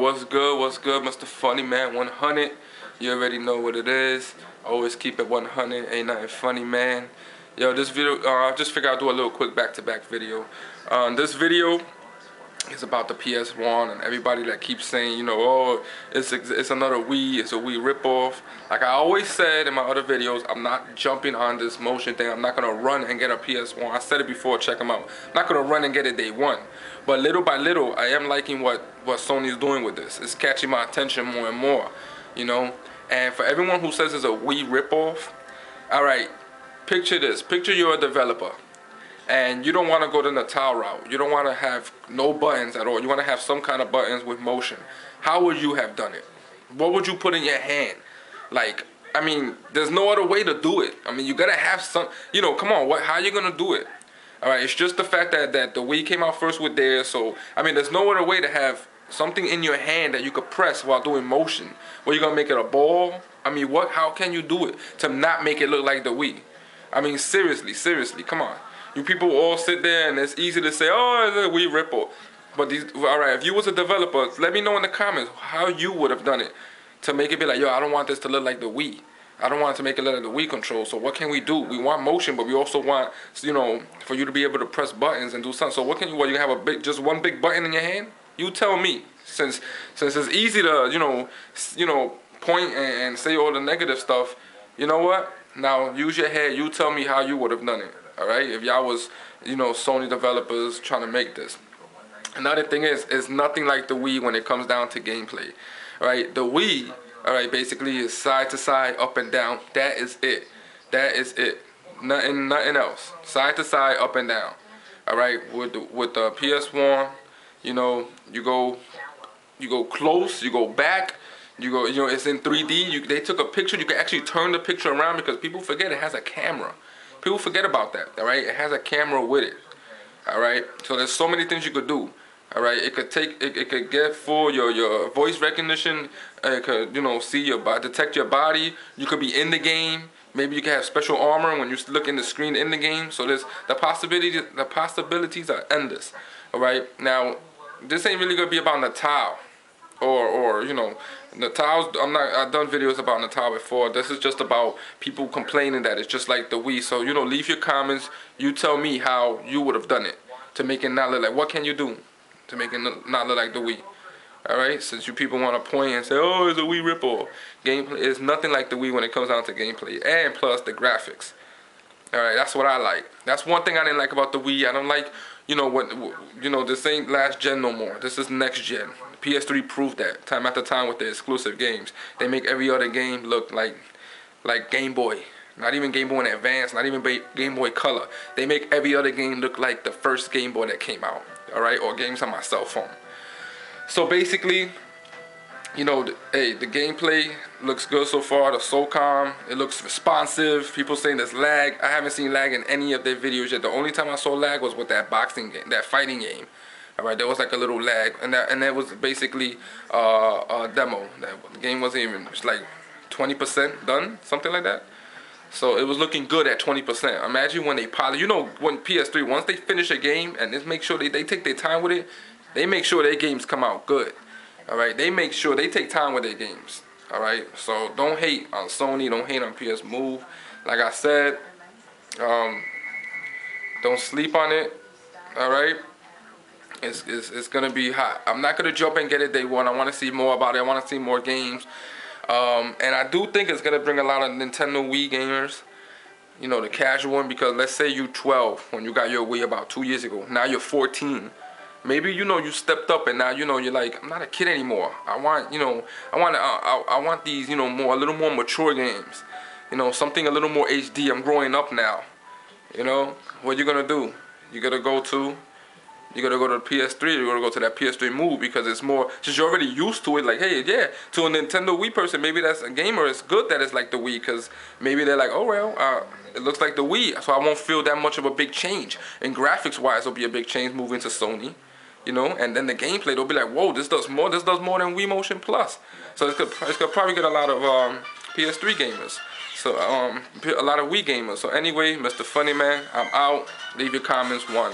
what's good? What's good, Mr. Funny Man 100? You already know what it is. Always keep it 100. Ain't nothing funny, man. Yo, this video, I just figured I'd do a little quick back-to-back video. This video is about the PS1 and everybody that keeps saying, you know, oh, it's another Wii, it's a Wii ripoff. Like I always said in my other videos, I'm not jumping on this motion thing. I'm not gonna run and get a PS1. I said it before, check them out. I'm not gonna run and get it day one. But little by little, I am liking what Sony's doing with this. It's catching my attention more and more, you know. And for everyone who says it's a Wii ripoff, all right, picture this. Picture you're a developer. And you don't want to go the Natal route. You don't want to have no buttons at all. You want to have some kind of buttons with motion. How would you have done it? What would you put in your hand? Like, I mean, there's no other way to do it. I mean, you got to have some, you know, come on, how are you going to do it? All right, it's just the fact that the Wii came out first with theirs. So, I mean, there's no other way to have something in your hand that you could press while doing motion. Well, you're going to make it a ball? I mean, how can you do it to not make it look like the Wii? I mean, seriously, come on. You people all sit there and it's easy to say, oh, it's a Wii ripple. But alright, if you was a developer, let me know in the comments how you would have done it to make it be like, yo, I don't want this to look like the Wii. I don't want it to make it look like the Wii control. So what can we do? We want motion, but we also want, you know, for you to be able to press buttons and do something. So you have just one big button in your hand? You tell me. Since it's easy to, you know, point and say all the negative stuff, you know what? Now use your head. You tell me how you would have done it. Alright, if y'all was, you know, Sony developers trying to make this. Another thing is, it's nothing like the Wii when it comes down to gameplay. Alright, the Wii, alright, basically is side to side, up and down. That is it. That is it. Nothing else. Side to side, up and down. Alright, with the PS1, you know, you go close, you go back. You know, it's in 3D. They took a picture. You can actually turn the picture around because people forget it has a camera. People forget about that, all right? It has a camera with it, all right? So there's so many things you could do, all right? It could get full your voice recognition. It could, you know, see your body, detect your body. You could be in the game. Maybe you can have special armor when you look in the screen in the game. So there's the possibilities are endless, all right? Now, this ain't really gonna be about Natal. Or you know, Natal's, I've done videos about Natal before. This is just about people complaining that it's just like the Wii. So, you know, leave your comments. You tell me how you would have done it to make it not look like, what can you do to make it not look like the Wii? Alright, since you people want to point and say, oh, it's a Wii ripoff. Gameplay is nothing like the Wii when it comes down to gameplay. And plus the graphics. Alright, that's what I like. That's one thing I didn't like about the Wii. I don't like, you know, this ain't last gen no more. This is next gen. PS3 proved that time after time with their exclusive games. They make every other game look like Game Boy. Not even Game Boy Advance, not even Game Boy Color. They make every other game look like the first Game Boy that came out. Alright, or games on my cell phone. So basically, you know, the gameplay looks good so far. The SOCOM, it looks responsive. People saying there's lag. I haven't seen lag in any of their videos yet. The only time I saw lag was with that boxing game, that fighting game. All right, there was like a little lag, and that was basically a demo. The game wasn't even, it's like 20% done, something like that. So it was looking good at 20%. Imagine when they polish. You know, when PS3, once they finish a game and just make sure they take their time with it, they make sure their games come out good. Alright, they make sure they take time with their games. Alright, so don't hate on Sony, don't hate on Psmove. Like I said, don't sleep on it. Alright, it's gonna be hot. I'm not gonna jump and get it day one. I want to see more about it. I want to see more games. And I do think it's gonna bring a lot of Nintendo Wii gamers. You know, the casual one, because let's say you 12 when you got your Wii about 2 years ago. Now you're 14. Maybe, you know, you stepped up and now, you know, you're like, I'm not a kid anymore. I want, you know, I want these, you know, a little more mature games. You know, something a little more HD. I'm growing up now. You know, what you gonna do? You gotta go to the PS3. You're gonna go to that PS3 Move because it's more, since you're already used to it. Like, hey, yeah, to a Nintendo Wii person, maybe that's a gamer. It's good that it's like the Wii because maybe they're like, oh well, it looks like the Wii, so I won't feel that much of a big change. And graphics-wise, it'll be a big change moving to Sony. You know, and then the gameplay, they'll be like, whoa, this does more than Wii Motion Plus. So it's gonna probably get a lot of PS3 gamers. So a lot of Wii gamers. So anyway, Mr. Funny Man, I'm out. Leave your comments 1.